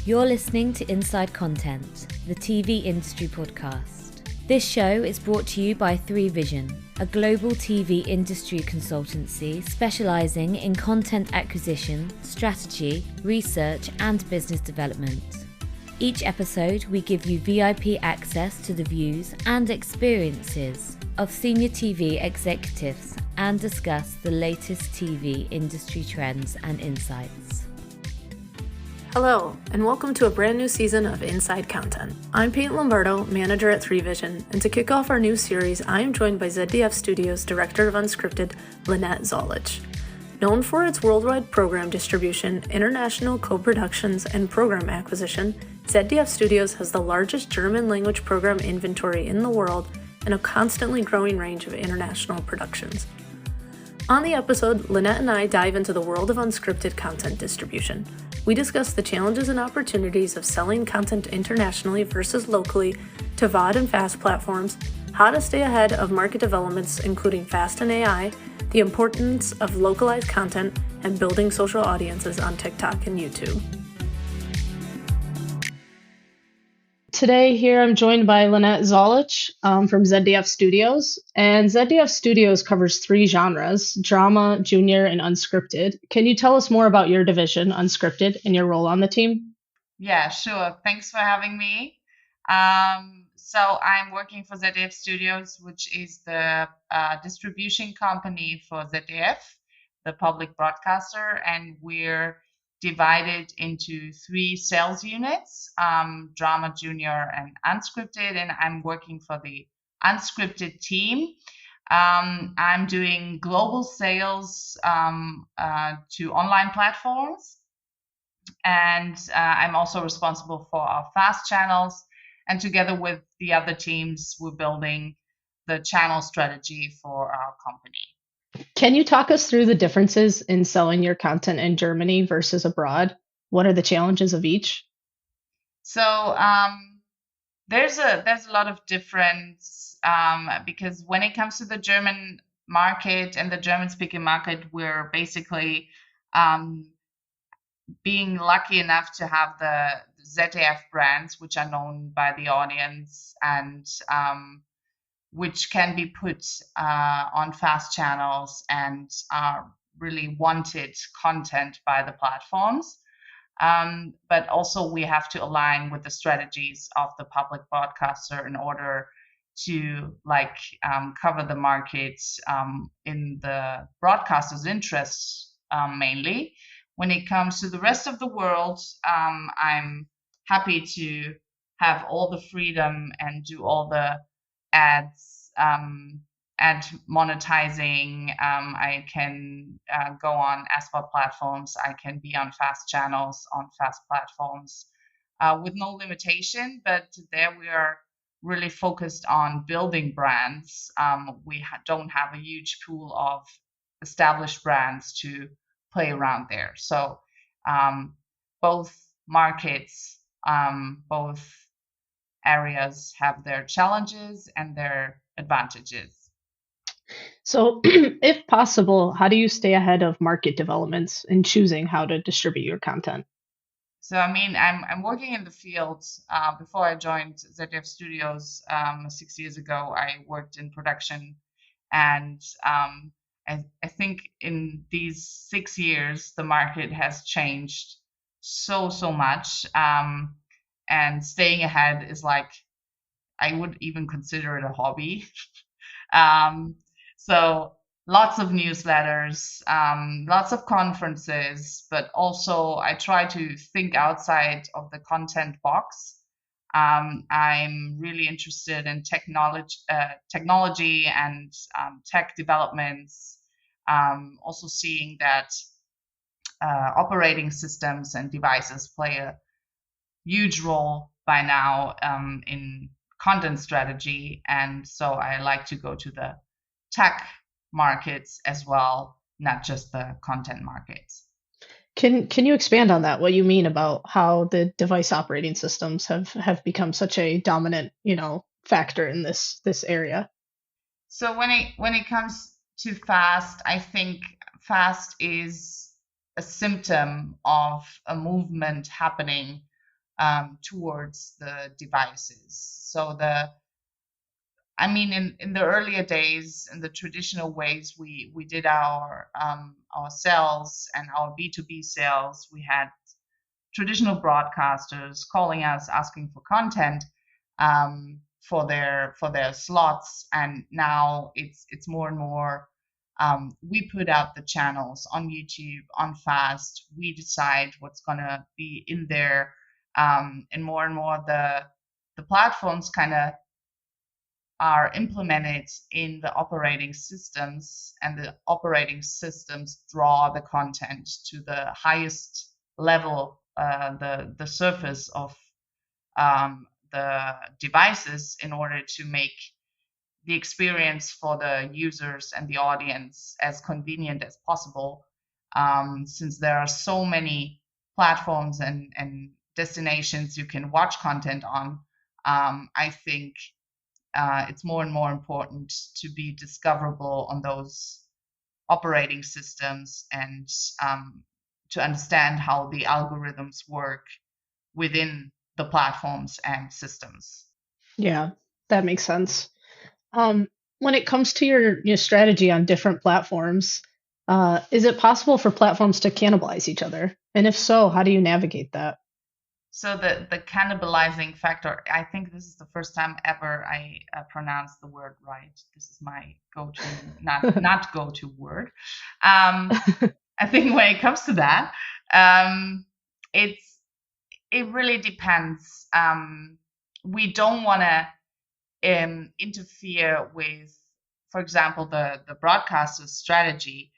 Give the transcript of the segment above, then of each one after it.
You're listening to Inside Content, the TV industry podcast. This show is brought to you by 3Vision, a global TV industry consultancy specialising in content acquisition, strategy, research and business development. Each episode, we give you VIP access to the views and experiences of senior TV executives and discuss the latest TV industry trends and insights. Hello, and welcome to a brand new season of Inside Content. I'm Peyton Lombardo, manager at 3Vision, and to kick off our new series, I am joined by ZDF Studios director of unscripted, Lynette Zolich. Known for its worldwide program distribution, international co-productions, and program acquisition, ZDF Studios has the largest German-language program inventory in the world and a constantly growing range of international productions. On the episode, Lynette and I dive into the world of unscripted content distribution. We discuss the challenges and opportunities of selling content internationally versus locally to VOD and FAST platforms, how to stay ahead of market developments including FAST and AI, the importance of localized content, and building social audiences on TikTok and YouTube. Today here I'm joined by Lynette Zolich from ZDF Studios, and ZDF Studios covers three genres, drama, junior, and unscripted. Can you tell us more about your division, unscripted, and your role on the team? Yeah, sure. Thanks for having me. So I'm working for ZDF Studios, which is the distribution company for ZDF, the public broadcaster, and we're divided into three sales units, drama, junior, and unscripted, and I'm working for the unscripted team. I'm doing global sales to online platforms, and I'm also responsible for our FAST channels, and together with the other teams, we're building the channel strategy for our company. Can you talk us through the differences in selling your content in Germany versus abroad? What are the challenges of each? So there's a lot of difference because when it comes to the German market and the German-speaking market, we're basically being lucky enough to have the ZDF brands, which are known by the audience and which can be put on fast channels and are really wanted content by the platforms. But also we have to align with the strategies of the public broadcaster in order to cover the market in the broadcaster's interests mainly. When it comes to the rest of the world, I'm happy to have all the freedom and do all the ads, ad monetizing. I can go on SVOD platforms. I can be on fast channels, on fast platforms with no limitation. But there we are really focused on building brands. We don't have a huge pool of established brands to play around there. So both markets, both areas have their challenges and their advantages. So, if possible, how do you stay ahead of market developments in choosing how to distribute your content? So, I mean, I'm working in the field. Before I joined ZDF Studios 6 years ago, I worked in production, and I think in these 6 years, the market has changed so much. And staying ahead is I would even consider it a hobby. So lots of newsletters, lots of conferences, but also I try to think outside of the content box. I'm really interested in technology and tech developments. Also seeing that operating systems and devices play a huge role by now in content strategy, and so I like to go to the tech markets as well, not just the content markets. Can you expand on that? What you mean about how the device operating systems have become such a dominant, factor in this area? So when it comes to fast, I think fast is a symptom of a movement happening towards the devices. So in the earlier days, in the traditional ways, we did our sales and our B2B sales. We had traditional broadcasters calling us asking for content for their slots, and now it's more and more. We put out the channels on YouTube, on Fast. We decide what's gonna be in there, and more the platforms kind of are implemented in the operating systems, and the operating systems draw the content to the highest level, the surface of the devices, in order to make the experience for the users and the audience as convenient as possible. Since there are so many platforms and destinations you can watch content on, I think it's more and more important to be discoverable on those operating systems, and to understand how the algorithms work within the platforms and systems. Yeah, that makes sense. When it comes to your strategy on different platforms, is it possible for platforms to cannibalize each other? And if so, how do you navigate that? So the cannibalizing factor, I think this is the first time ever I pronounced the word right. This is my go-to, not go-to word. I think when it comes to that, it really depends. We don't want to interfere with, for example, the broadcaster's strategy.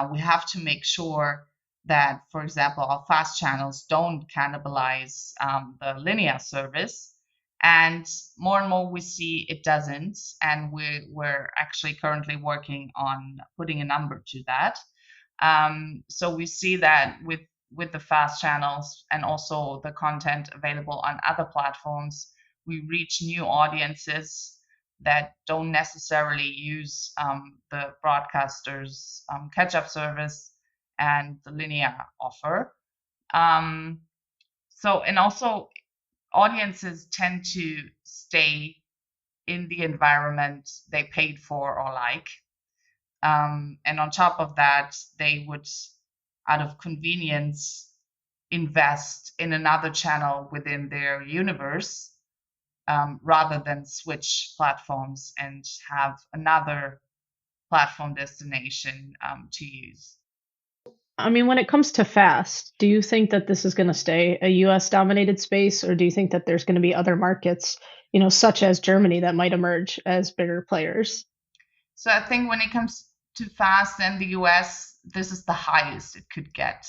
We have to make sure that, for example, our fast channels don't cannibalize the linear service. And more we see it doesn't. And we're actually currently working on putting a number to that. So we see that with the fast channels and also the content available on other platforms, we reach new audiences that don't necessarily use the broadcaster's catch-up service and the linear offer. And also audiences tend to stay in the environment they paid for or like. And on top of that, they would, out of convenience, invest in another channel within their universe, rather than switch platforms and have another platform destination to use. When it comes to fast, do you think that this is going to stay a US dominated space, or do you think that there's going to be other markets, such as Germany, that might emerge as bigger players? So I think when it comes to fast and the US, this is the highest it could get.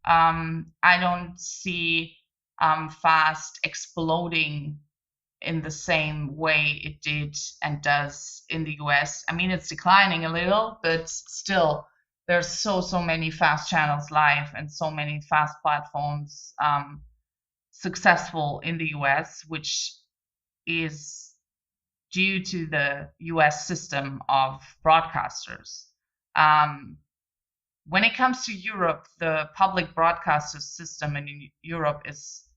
I don't see fast exploding in the same way it did and does in the US. It's declining a little, but still, there's so many fast channels live and so many fast platforms successful in the US, which is due to the US system of broadcasters. When it comes to Europe, the public broadcaster system in Europe is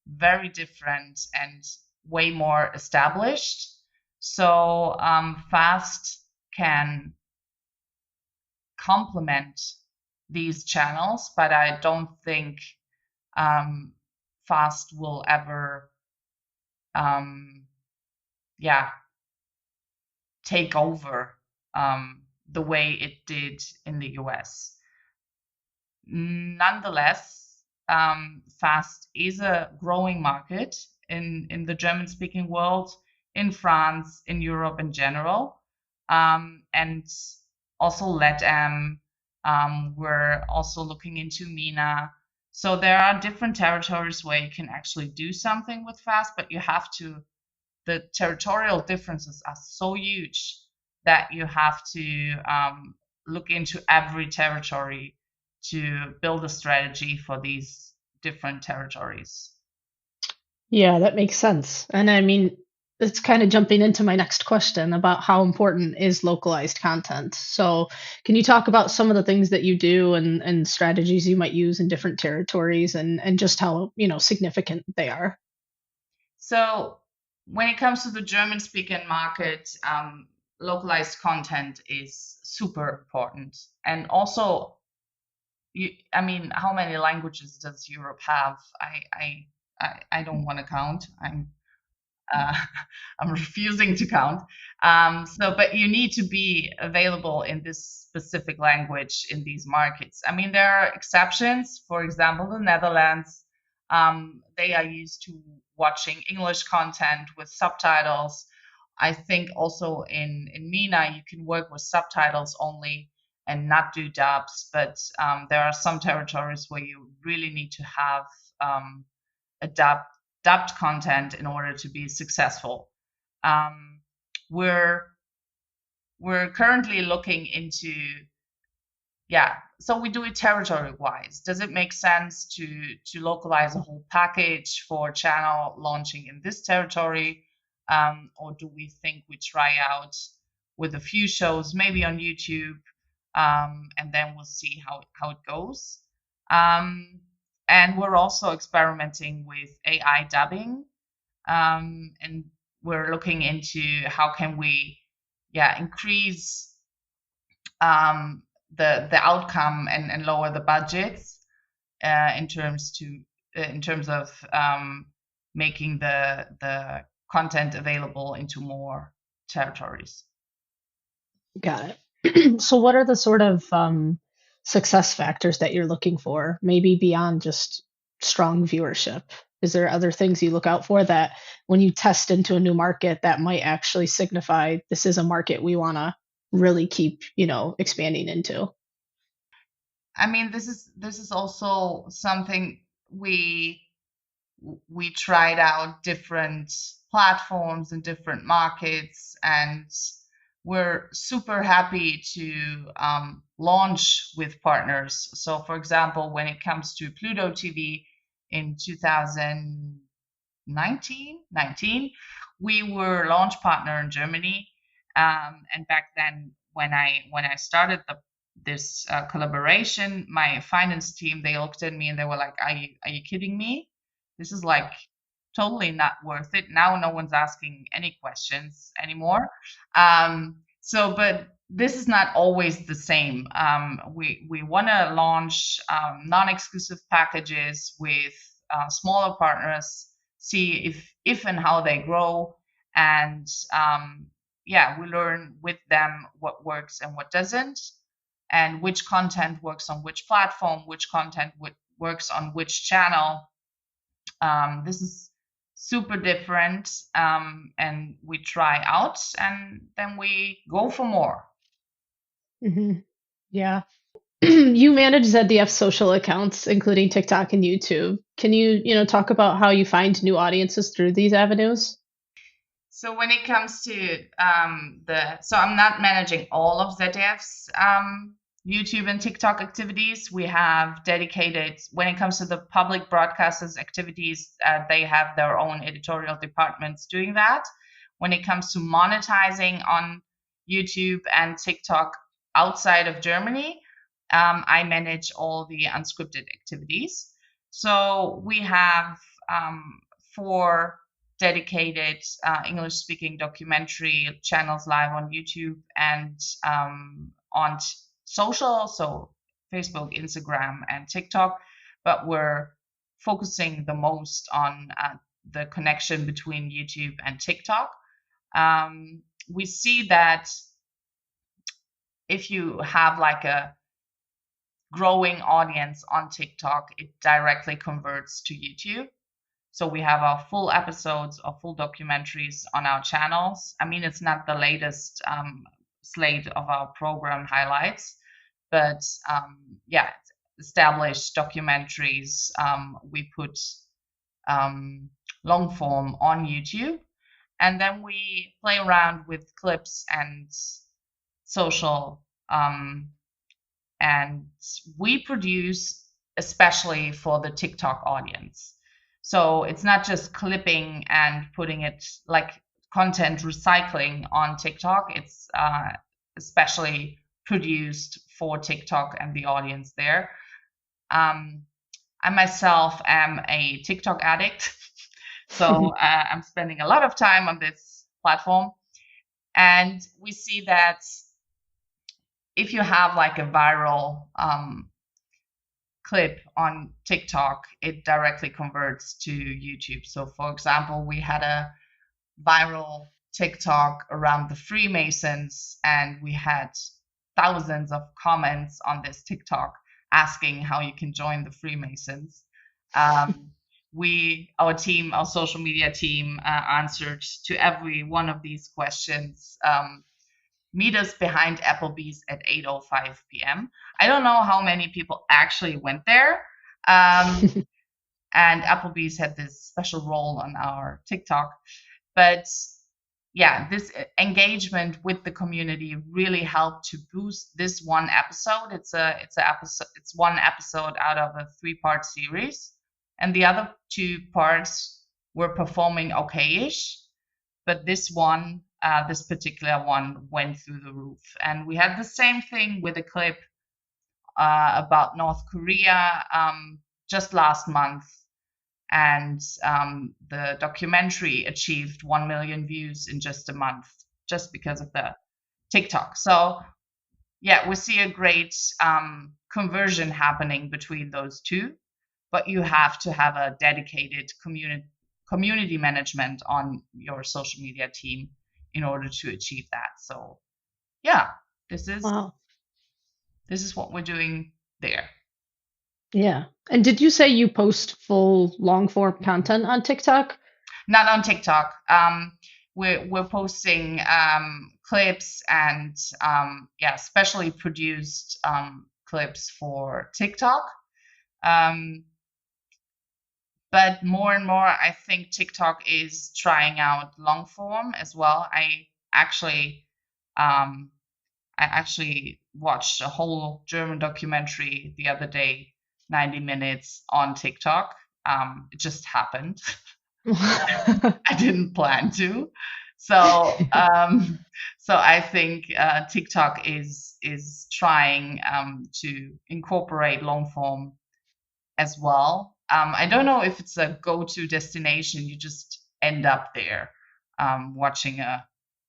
very different and way more established. So fast can complement these channels, but I don't think fast will ever take over the way it did in the US. Nonetheless, fast is a growing market in the German-speaking world, in France, in Europe in general, and also LATAM. We're also looking into MENA. So there are different territories where you can actually do something with fast, but the territorial differences are so huge that you have to look into every territory to build a strategy for these different territories. Yeah, that makes sense. And it's kind of jumping into my next question about how important is localized content. So, can you talk about some of the things that you do and strategies you might use in different territories and just how, significant they are? So when it comes to the German speaking market, localized content is super important. And also, I mean, how many languages does Europe have? I don't want to count. Uh, I'm refusing to count. But you need to be available in this specific language in these markets. I mean, there are exceptions. For example, the Netherlands, they are used to watching English content with subtitles. I think also in MENA, you can work with subtitles only and not do dubs. But there are some territories where you really need to have a dubbed content in order to be successful. We're currently looking into, so we do it territory wise. Does it make sense to localize a whole package for channel launching in this territory, or do we think we try out with a few shows, maybe on YouTube, and then we'll see how it goes. And we're also experimenting with AI dubbing, and we're looking into how can we, increase the outcome and lower the budgets in terms of making the content available into more territories. Got it. So, what are the sort of success factors that you're looking for, maybe beyond just strong viewership? Is there other things you look out for that when you test into a new market that might actually signify this is a market we want to really keep, expanding into? I mean, this is also something we tried out different platforms in different markets, and we're super happy to launch with partners. So, for example, when it comes to Pluto TV in 2019, we were launch partner in Germany. And back then, when I started this collaboration, my finance team, they looked at me and they were like, "Are you kidding me? This is like totally not worth it. Now no one's asking any questions anymore." But this is not always the same. We want to launch non-exclusive packages with smaller partners, see if and how they grow, and we learn with them what works and what doesn't, and which content works on which platform, which content works on which channel. This is super different, and we try out and then we go for more. Mm-hmm. Yeah. You manage ZDF social accounts, including TikTok and YouTube. Can you, talk about how you find new audiences through these avenues? So when it comes to so I'm not managing all of ZDF's YouTube and TikTok activities. We have dedicated, when it comes to the public broadcasters activities, they have their own editorial departments doing that. When it comes to monetizing on YouTube and TikTok outside of Germany, I manage all the unscripted activities. So we have 4 dedicated English-speaking documentary channels live on YouTube and on social, so Facebook, Instagram, and TikTok. But we're focusing the most on the connection between YouTube and TikTok. We see that if you have like a growing audience on TikTok, it directly converts to YouTube. So we have our full episodes or full documentaries on our channels. I mean, it's not the latest slate of our program highlights, but established documentaries. We put long form on YouTube, and then we play around with clips and social, and we produce especially for the TikTok audience. So it's not just clipping and putting it, like content recycling on TikTok. It's especially produced for TikTok and the audience there. I myself am a TikTok addict, so I'm spending a lot of time on this platform. And we see that if you have like a viral clip on TikTok, it directly converts to YouTube. So for example, we had a viral TikTok around the Freemasons, and we had thousands of comments on this TikTok asking how you can join the Freemasons. Our social media team, answered to every one of these questions. Meet us behind Applebee's at 8:05 p.m. I don't know how many people actually went there. And Applebee's had this special role on our TikTok. But yeah, this engagement with the community really helped to boost this one episode. It's one episode out of a 3-part series, and the other 2 parts were performing okay-ish, but this particular one went through the roof. And we had the same thing with a clip about North Korea just last month. And the documentary achieved 1 million views in just a month, just because of the TikTok. So yeah, we see a great conversion happening between those 2, but you have to have a dedicated community management on your social media team in order to achieve that. So yeah, this is what we're doing there. Yeah. And did you say you post full long form content on TikTok? Not on TikTok. We're posting clips and specially produced clips for TikTok. But more and more, I think TikTok is trying out long form as well. I actually watched a whole German documentary the other day, 90 minutes on TikTok. It just happened. I didn't plan to. So I think TikTok is trying to incorporate long form as well. I don't know if it's a go-to destination. You just end up there watching a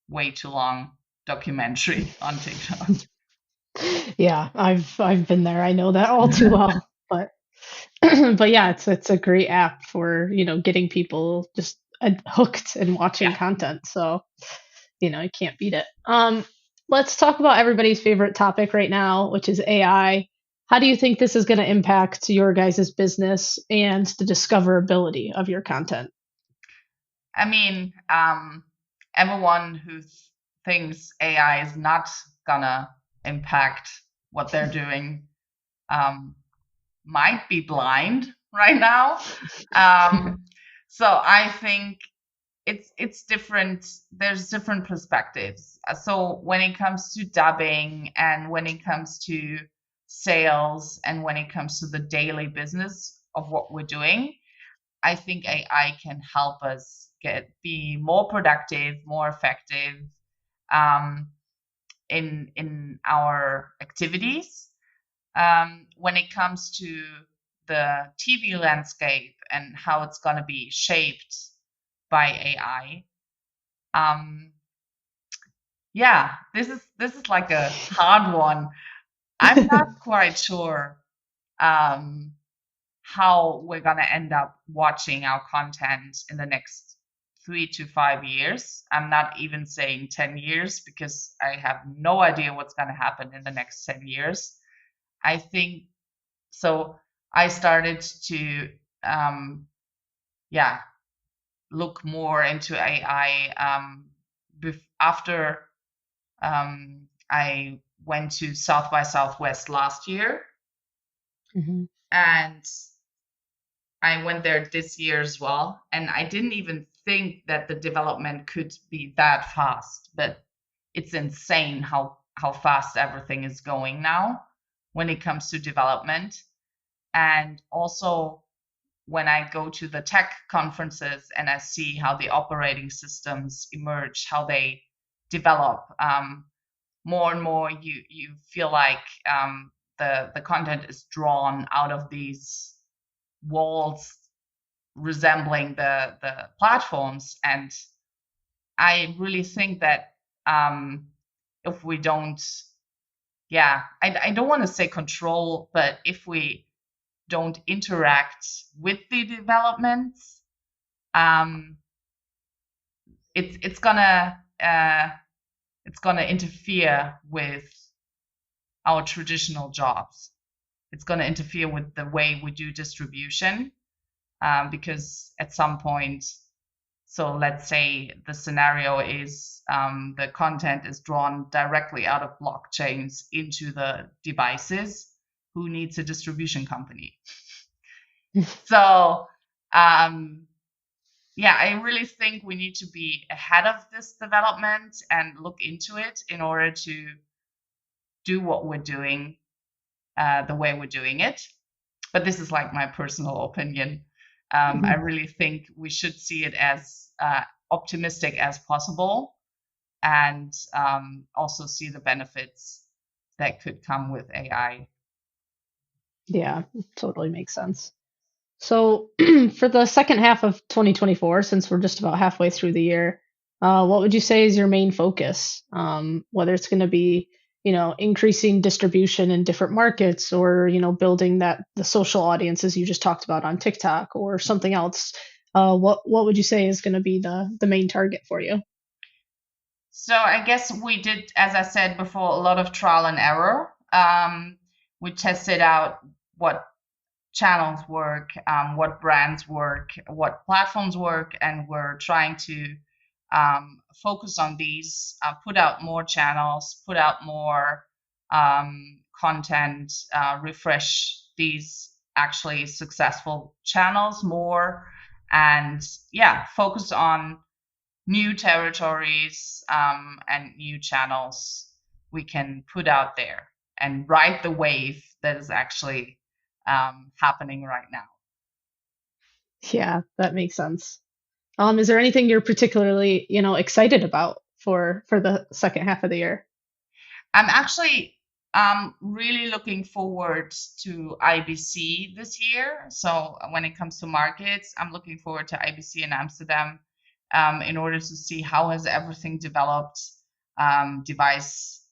way too long documentary on TikTok. Yeah, I've been there. I know that all too well. But but yeah, it's a great app for, getting people just hooked and watching content. So, you can't beat it. Let's talk about everybody's favorite topic right now, which is AI. How do you think this is going to impact your guys' business and the discoverability of your content? I mean, everyone who thinks AI is not gonna impact what they're doing might be blind right now. So I think it's different. There's different perspectives. So when it comes to dubbing, and when it comes to sales, and when it comes to the daily business of what we're doing, I think AI can help us be more productive, more effective in our activities. When it comes to the TV landscape and how it's going to be shaped by AI, this is like a hard one. I'm not quite sure how we're going to end up watching our content in the next 3 to 5 years. I'm not even saying 10 years, because I have no idea what's going to happen in the next 10 years. I think so. I started to look more into AI after I went to South by Southwest last year. Mm-hmm. And I went there this year as well. And I didn't even think that the development could be that fast, but it's insane how fast everything is going now when it comes to development. And also when I go to the tech conferences and I see how the operating systems emerge, how they develop, more and more you feel like the content is drawn out of these walls resembling the platforms. And I really think that if we don't, I don't want to say control, but if we don't interact with the developments, it's gonna interfere with our traditional jobs. It's gonna interfere with the way we do distribution, because at some point, so let's say the scenario is the content is drawn directly out of blockchains into the devices. Who needs a distribution company? So, I really think we need to be ahead of this development and look into it in order to do what we're doing the way we're doing it. But this is like my personal opinion. I really think we should see it as optimistic as possible, and also see the benefits that could come with AI. Yeah, totally makes sense. So for the second half of 2024, since we're just about halfway through the year, what would you say is your main focus? Whether it's going to be, increasing distribution in different markets, or, building the social audiences you just talked about on TikTok, or something else. What would you say is going to be the main target for you? So I guess we did, as I said before, a lot of trial and error. We tested out what channels work, what brands work, what platforms work, and we're trying to focus on these, put out more channels, put out more content, refresh these actually successful channels more, and focus on new territories and new channels we can put out there and ride the wave that is actually happening right now. Yeah, that makes sense. Is there anything you're particularly, excited about for the second half of the year? I'm actually really looking forward to IBC this year. So when it comes to markets, I'm looking forward to IBC in Amsterdam in order to see how has everything developed device-wise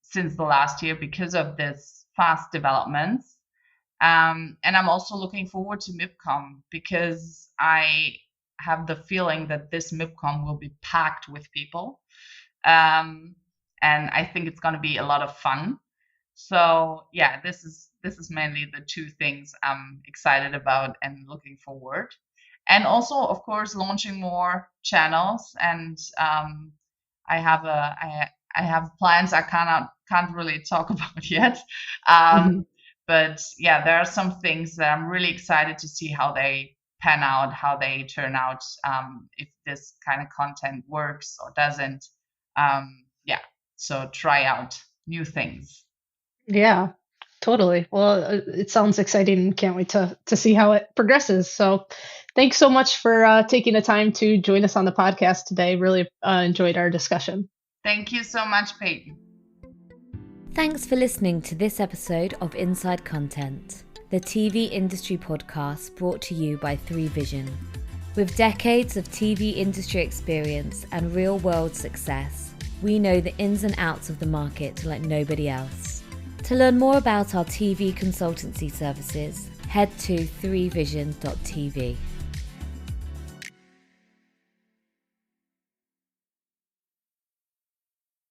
since the last year because of this fast developments. And I'm also looking forward to MIPCOM because I have the feeling that this MIPCOM will be packed with people. And I think it's going to be a lot of fun. So this is mainly the two things I'm excited about and looking forward. And also, of course, launching more channels. And I have plans I can't really talk about yet. But there are some things that I'm really excited to see how they pan out, how they turn out, if this kind of content works or doesn't. So try out new things. Yeah, totally. Well, it sounds exciting and can't wait to see how it progresses. So thanks so much for taking the time to join us on the podcast today. Really enjoyed our discussion. Thank you so much, Peyton. Thanks for listening to this episode of Inside Content, the TV industry podcast brought to you by 3Vision. With decades of TV industry experience and real-world success, we know the ins and outs of the market like nobody else. To learn more about our TV consultancy services, head to 3vision.tv.